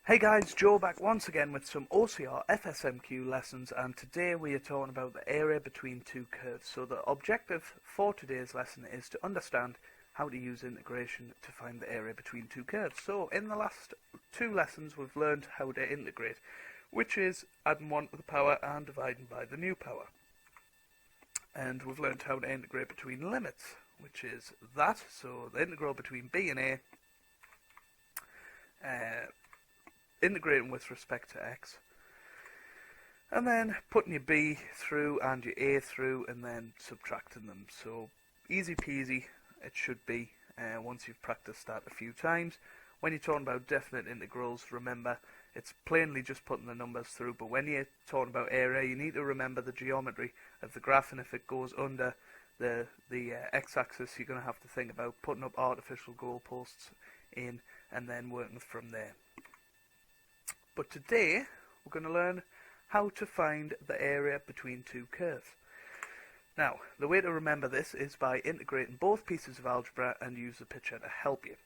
Hey guys, Joe back once again with some OCR FSMQ lessons, and today we are talking about the area between two curves. So the objective for today's lesson is to understand how to use integration to find the area between two curves. So in the last two lessons we've learned how to integrate, which is adding 1 to the power and dividing by the new power. And we've learned how to integrate between limits, which is that, so the integral between b and a, integrating with respect to x, and then putting your b through and your a through and then subtracting them. So easy peasy it should be once you've practiced that a few times. When you're talking about definite integrals, remember it's plainly just putting the numbers through, but when you're talking about area you need to remember the geometry of the graph, and if it goes under the x-axis you're going to have to think about putting up artificial goalposts in and then working from there. But today we're going to learn how to find the area between two curves. Now, the way to remember this is by integrating both pieces of algebra and use the picture to help you.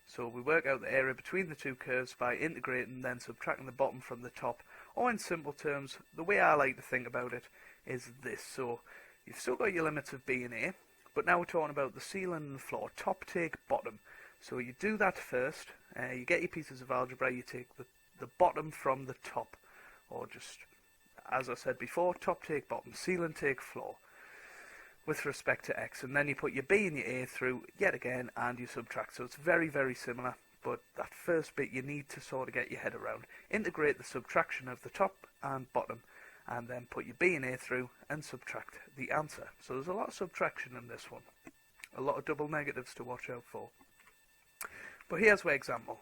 So we work out the area between the two curves by integrating, then subtracting the bottom from the top, or in simple terms, the way I like to think about it is this. So you've still got your limits of b and a, but now we're talking about the ceiling and the floor, top take bottom. So you do that first, you get your pieces of algebra, you take the bottom from the top, or just, as I said before, top take bottom, ceiling take floor, with respect to x, and then you put your b and your a through yet again, and you subtract. So it's very, very similar, but that first bit you need to sort of get your head around. Integrate the subtraction of the top and bottom, and then put your b and a through and subtract the answer. So there's a lot of subtraction in this one, a lot of double negatives to watch out for. But here's my example.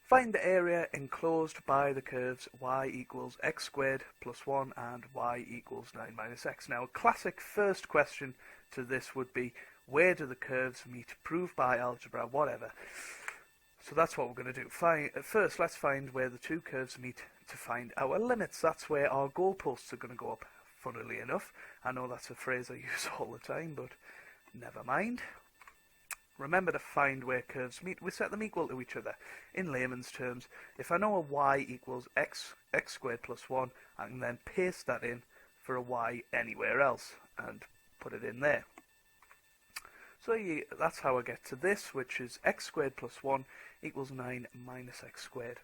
Find the area enclosed by the curves y equals x squared plus 1 and y equals 9 minus x. Now, a classic first question to this would be, where do the curves meet? Prove by algebra, whatever. So that's what we're going to do. First, let's find where the two curves meet to find our limits. That's where our goalposts are going to go up, funnily enough. I know that's a phrase I use all the time, but never mind. Remember to find where curves meet. We set them equal to each other. In layman's terms, if I know a y equals x squared plus 1, I can then paste that in for a y anywhere else and put it in there. So that's how I get to this, which is x squared plus 1 equals 9 minus x squared.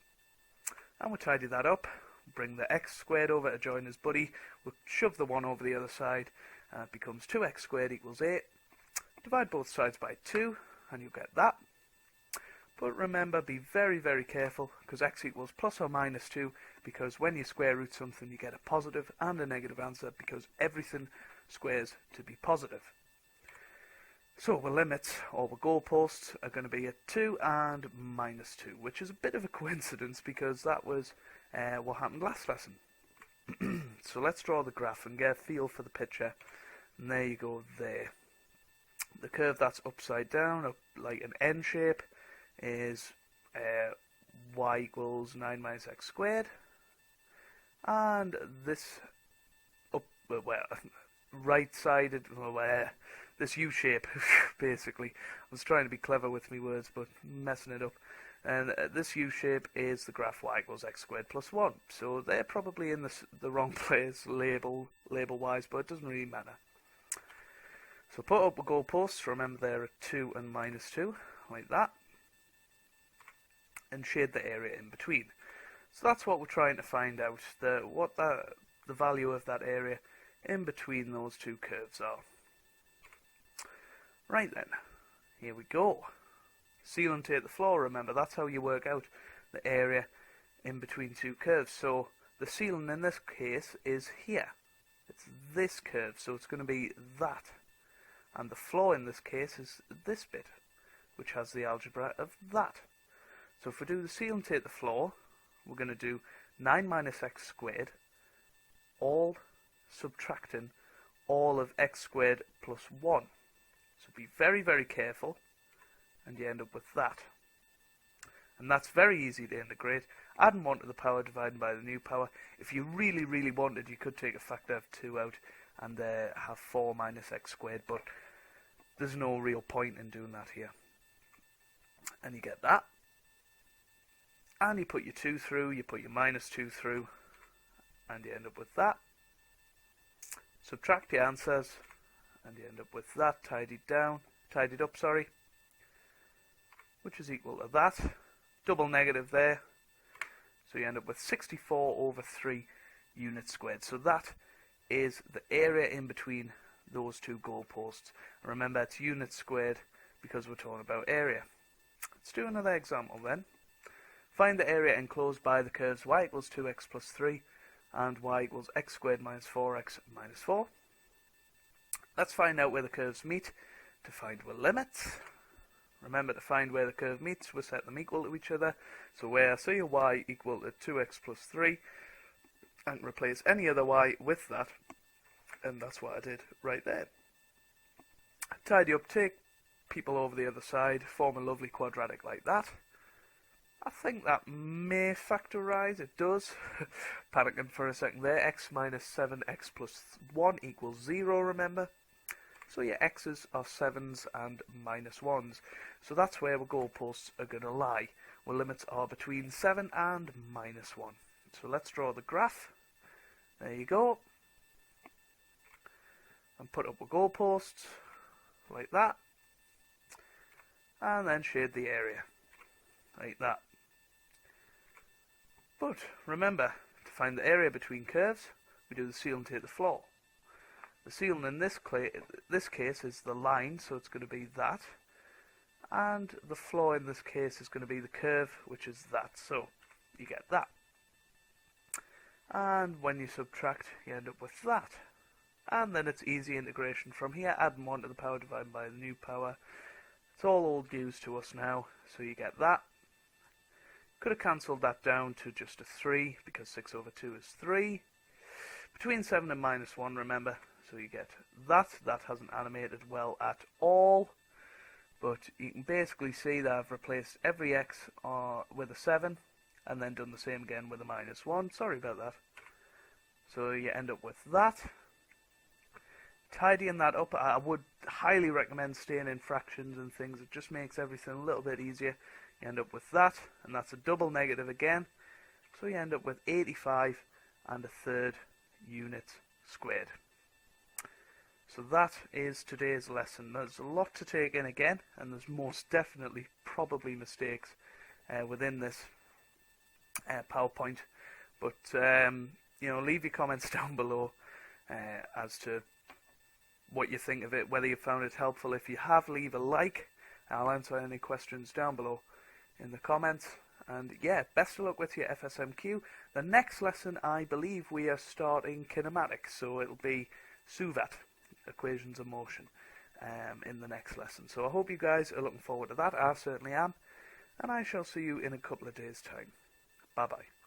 And we'll tidy that up. Bring the x squared over to join his buddy. We'll shove the 1 over the other side, and it becomes 2x squared equals 8. Divide both sides by 2 and you get that. But remember, be very, very careful, because x equals plus or minus 2, because when you square root something you get a positive and a negative answer, because everything squares to be positive. So the limits, or the goalposts, are going to be at 2 and minus 2, which is a bit of a coincidence because that was what happened last lesson. So let's draw the graph and get a feel for the picture. And there you go there. The curve that's upside down, up like an N shape, is y equals 9 minus x squared. And this right-sided, this U shape, basically. I was trying to be clever with my words, but messing it up. And this U shape is the graph y equals x squared plus 1. So they're probably in the wrong place label-wise, but it doesn't really matter. So put up the goalposts, remember they're at 2 and minus 2, like that, and shade the area in between. So that's what we're trying to find out, the value of that area in between those two curves are. Right then, here we go. Ceiling take the floor, remember that's how you work out the area in between two curves. So the ceiling in this case is here. It's this curve, so it's going to be that. And the floor in this case is this bit, which has the algebra of that. So if we do the ceiling take the floor, we're going to do 9 minus x squared, all subtracting all of x squared plus 1. So be very, very careful, and you end up with that. And that's very easy to integrate. Adding 1 to the power, dividing by the new power. If you really, really wanted, you could take a factor of 2 out and have 4 minus x squared, but there's no real point in doing that here. And you get that. and you put your 2 through, you put your minus 2 through, and you end up with that. Subtract your answers, and you end up with that tidied up, which is equal to that. Double negative there, so you end up with 64 over 3 units squared. So that is the area in between those two goalposts. And remember, it's units squared because we're talking about area. Let's do another example then. Find the area enclosed by the curves y equals 2x plus 3 and y equals x squared minus 4x minus 4. Let's find out where the curves meet to find our limits. Remember, to find where the curve meets, we set them equal to each other. So where I see a y equal to 2x plus 3, I can replace any other y with that, and that's what I did right there. Tidy up, take people over the other side, form a lovely quadratic like that. I think that may factorise, it does. Panicking for a second there. X minus 7x plus 1 equals 0, remember. So your x's are 7s and minus 1s. So that's where our goalposts are going to lie. Our limits are between 7 and minus 1. So let's draw the graph. There you go. And put up our goalposts like that. And then shade the area like that. But remember, to find the area between curves, we do the ceiling take the floor. The ceiling in this case is the line, so it's going to be that. And the floor in this case is going to be the curve, which is that. So you get that. And when you subtract, you end up with that. And then it's easy integration from here, adding 1 to the power divided by the new power. It's all old news to us now, so you get that. Could have cancelled that down to just a 3, because 6 over 2 is 3. Between 7 and minus 1, remember, so you get that. That hasn't animated well at all, but you can basically see that I've replaced every x with a 7, and then done the same again with a minus 1. Sorry about that. So you end up with that. Tidying that up, I would highly recommend staying in fractions and things. It just makes everything a little bit easier. You end up with that, and that's a double negative again. So you end up with 85 and a third units squared. So that is today's lesson. There's a lot to take in again, and there's most definitely probably mistakes within this PowerPoint. But you know, leave your comments down below as to what you think of it, whether you found it helpful. If you have, leave a like. I'll answer any questions down below in the comments. And yeah, best of luck with your FSMQ. The next lesson, I believe we are starting kinematics, so it'll be SUVAT, equations of motion, in the next lesson. So I hope you guys are looking forward to that. I certainly am. And I shall see you in a couple of days' time. Bye bye.